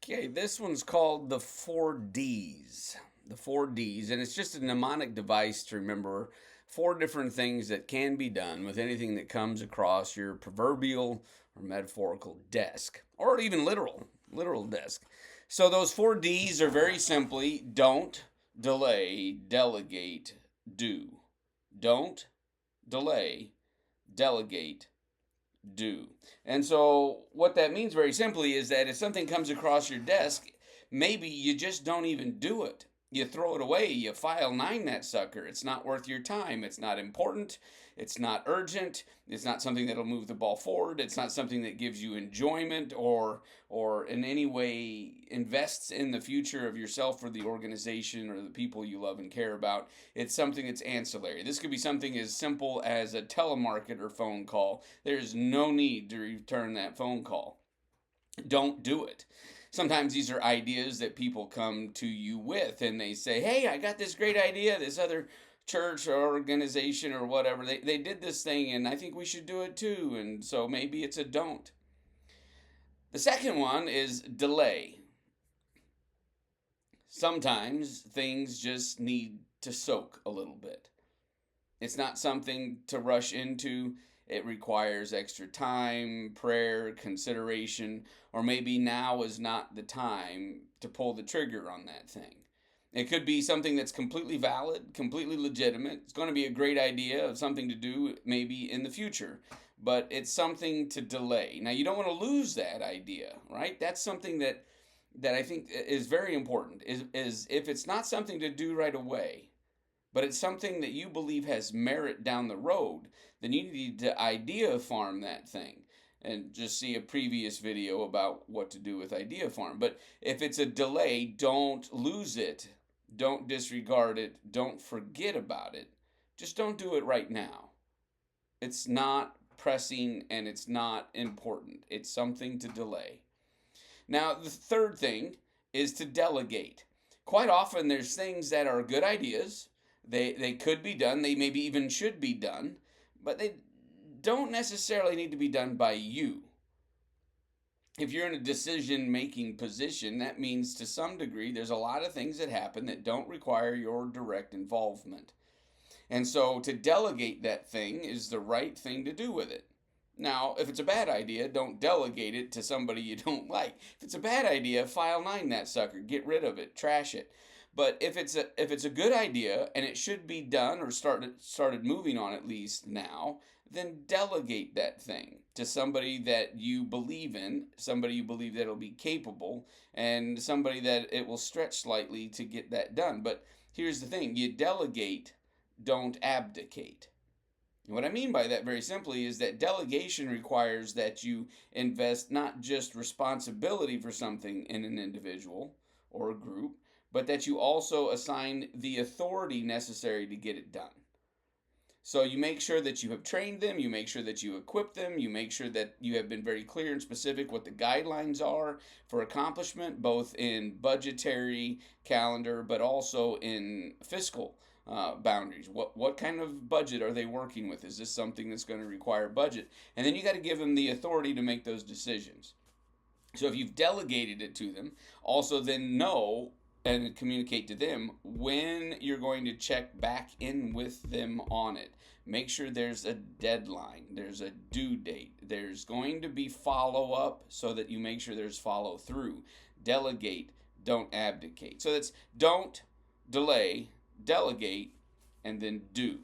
Okay, this one's called the 4Ds. The 4Ds, and it's just a mnemonic device to remember four different things that can be done with anything that comes across your proverbial or metaphorical desk, or even literal desk. So those 4Ds are very simply don't, delay, delegate, do. Don't, delay, delegate, do. And so, what that means very simply is that if something comes across your desk, maybe you just don't even do it. You throw it away, you file 9 that sucker. It's not worth your time. It's not important. It's not urgent. It's not something that'll move the ball forward. It's not something that gives you enjoyment or in any way invests in the future of yourself or the organization or the people you love and care about. It's something that's ancillary. This could be something as simple as a telemarketer phone call. There's no need to return that phone call. Don't do it. Sometimes these are ideas that people come to you with and they say, hey, I got this great idea. This other church or organization or whatever, they did this thing and I think we should do it too. And so maybe it's a don't. The second one is delay. Sometimes things just need to soak a little bit. It's not something to rush into. It requires extra time, prayer, consideration, or maybe now is not the time to pull the trigger on that thing. It could be something that's completely valid, completely legitimate. It's going to be a great idea of something to do maybe in the future, but it's something to delay. Now, you don't want to lose that idea, right? That's something that I think is very important is if it's not something to do right away, but it's something that you believe has merit down the road, then you need to idea farm that thing and just see a previous video about what to do with idea farm. But if it's a delay, don't lose it, don't disregard it, don't forget about it. Just don't do it right now. It's not pressing and it's not important. It's something to delay. Now, the third thing is to delegate. Quite often, there's things that are good ideas. They could be done. They maybe even should be done, but they don't necessarily need to be done by you. If you're in a decision making position, that means to some degree there's a lot of things that happen that don't require your direct involvement. And so to delegate that thing is the right thing to do with it. Now, if it's a bad idea, don't delegate it to somebody you don't like. If it's a bad idea, file 9 that sucker, get rid of it, trash it. But if it's a good idea and it should be done or started moving on at least now, then delegate that thing to somebody that you believe in, somebody you believe that will be capable, and somebody that it will stretch slightly to get that done. But here's the thing, you delegate, don't abdicate. What I mean by that very simply is that delegation requires that you invest not just responsibility for something in an individual or a group, but that you also assign the authority necessary to get it done. So you make sure that you have trained them, you make sure that you equip them, you make sure that you have been very clear and specific what the guidelines are for accomplishment, both in budgetary calendar, but also in fiscal boundaries. What kind of budget are they working with? Is this something that's going to require budget? And then you got to give them the authority to make those decisions. So if you've delegated it to them, also then know and communicate to them when you're going to check back in with them on it. Make sure there's a deadline, there's a due date, there's going to be follow up so that you make sure there's follow through. Delegate, don't abdicate. So that's don't, delay, delegate, and then do.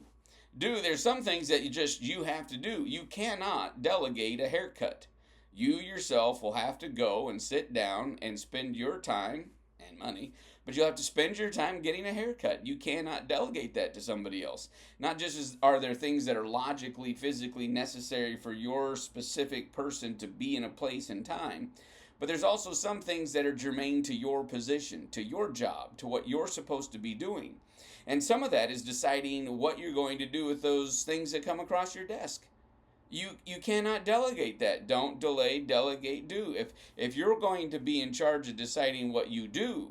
There's some things that you have to do. You cannot delegate a haircut. You yourself will have to go and sit down and spend your time and money, but you'll have to spend your time getting a haircut. You cannot delegate that to somebody else. Not just are there things that are logically, physically necessary for your specific person to be in a place and time, but there's also some things that are germane to your position, to your job, to what you're supposed to be doing. And some of that is deciding what you're going to do with those things that come across your desk. You cannot delegate that. Don't delay, delegate, do. If you're going to be in charge of deciding what you do,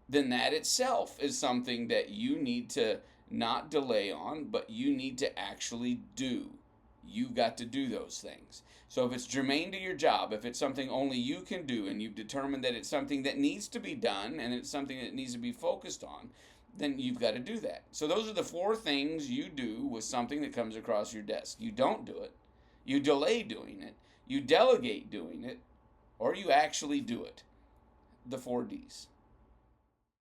then that itself is something that you need to not delay on, but you need to actually do. you've got to do those things. So if it's germane to your job, if it's something only you can do, and you've determined that it's something that needs to be done and it's something that needs to be focused on, then you've got to do that. So those are the 4 things you do with something that comes across your desk. You don't do it, you delay doing it, you delegate doing it, or you actually do it. The 4 Ds.